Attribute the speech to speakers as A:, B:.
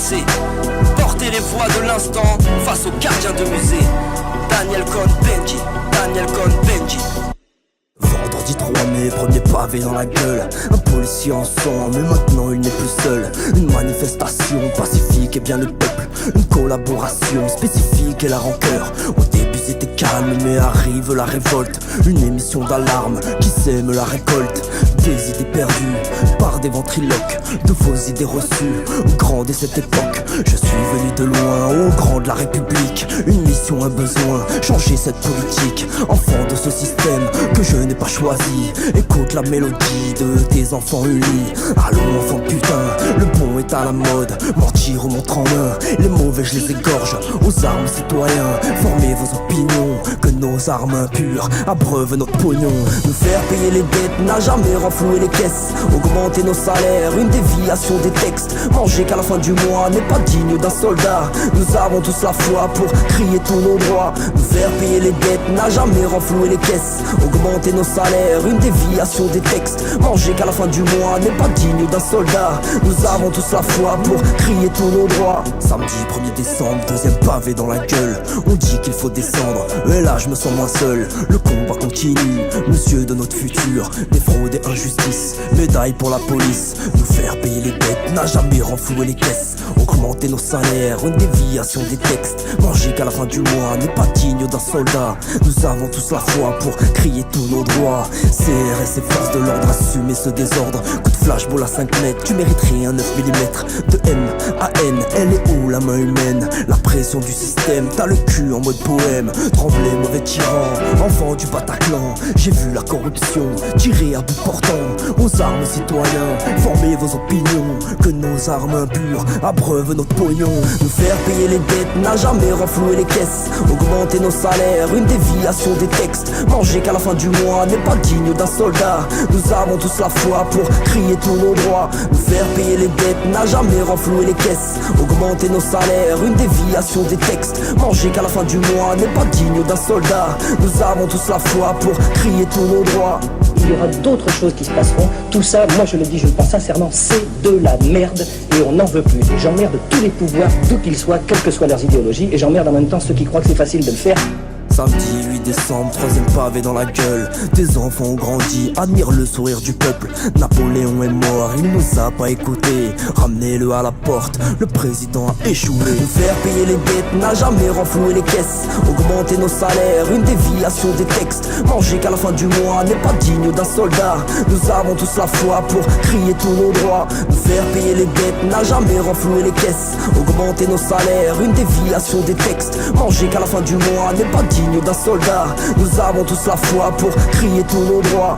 A: passé. Porter les voix de l'instant face aux gardiens de musée. Daniel Cohn-Bendit, Daniel Cohn-Bendit.
B: Vendredi 3 mai, premier pavé dans la gueule. Un policier en sang, mais maintenant il n'est plus seul. Une manifestation pacifique et bien le peuple. Une collaboration spécifique et la rancœur. Au début c'était calme, mais arrive la révolte. Une émission d'alarme qui sème la récolte. Des idées perdues par des ventriloques, de fausses idées reçues au grand de cette époque. Je suis venu de loin, au grand de la République. Une mission, un besoin, changer cette politique. Enfant de ce système que je n'ai pas choisi. Écoute la mélodie de tes enfants unis. Allons enfants de putain, le bon est à la mode. Mentir remonte en main, les mauvais je les égorge. Aux armes citoyens, formez vos opinions. Que nos armes impures abreuvent notre pognon. Nous faire payer les dettes n'a jamais renfloué les caisses. Augmenter nos salaires, une déviation des textes. Manger qu'à la fin du mois n'est pas digne d'un soldat. Nous avons tous la foi pour crier tous nos droits. Nous faire payer les dettes n'a jamais renfloué les caisses. Augmenter nos salaires, une déviation des textes. Manger qu'à la fin du mois n'est pas digne d'un soldat. Nous avons tous la foi pour crier tous nos droits. Samedi 1er décembre, deuxième pavé dans la gueule. On dit qu'il faut descendre, et là je me sens moins seul. Le combat continue, monsieur de notre futur. Des fraudes et injustices, médaille pour la police. Nous faire payer les dettes n'a jamais renfloué les caisses. Augmenter nos salaires, une déviation des textes. Manger qu'à la fin du mois n'est pas digne d'un soldat. Nous avons tous la foi pour crier tous nos droits. CRS et forces de l'ordre, assumer ce désordre. Coup de flashball à 5 mètres, tu mériterais un 9 mm. De M à N, elle est où la main humaine? La pression du système, t'as le cul en mode poème. Trembler, mauvais tyran, enfant du Bataclan. J'ai vu la corruption, tirer à bout portant. Aux armes citoyens, formez vos opinions. Que nos armes impures abreuvent notre pognon. Nous faire payer les dettes n'a jamais renfloué les caisses. Augmenter nos salaires, une déviation des textes. Manger qu'à la fin du mois n'est pas digne d'un soldat. Nous avons tous la foi pour crier tous nos droits. Nous faire payer les dettes n'a jamais renfloué les caisses. Augmenter nos salaires, une déviation des textes. Manger qu'à la fin du mois n'est pas digne d'un soldat. Nous avons tous la foi pour crier tous nos droits.
C: Il y aura d'autres choses qui se passeront. Tout ça, moi je le dis, je le pense sincèrement, c'est de la merde et on n'en veut plus. J'emmerde tous les pouvoirs, d'où qu'ils soient, quelles que soient leurs idéologies, et j'emmerde en même temps ceux qui croient que c'est facile de le faire.
B: Samedi 8 décembre, troisième pavé dans la gueule. Des enfants ont grandi, admire le sourire du peuple. Napoléon est mort, il nous a pas écouté. Ramenez-le à la porte, le président a échoué. Nous faire payer les dettes n'a jamais renfloué les caisses. Augmenter nos salaires, une déviation des textes. Manger qu'à la fin du mois n'est pas digne d'un soldat. Nous avons tous la foi pour crier tous nos droits. Nous faire payer les dettes n'a jamais renfloué les caisses. Augmenter nos salaires, une déviation des textes. Manger qu'à la fin du mois n'est pas digne d'un soldat. Nous avons tous la foi pour crier tous nos droits.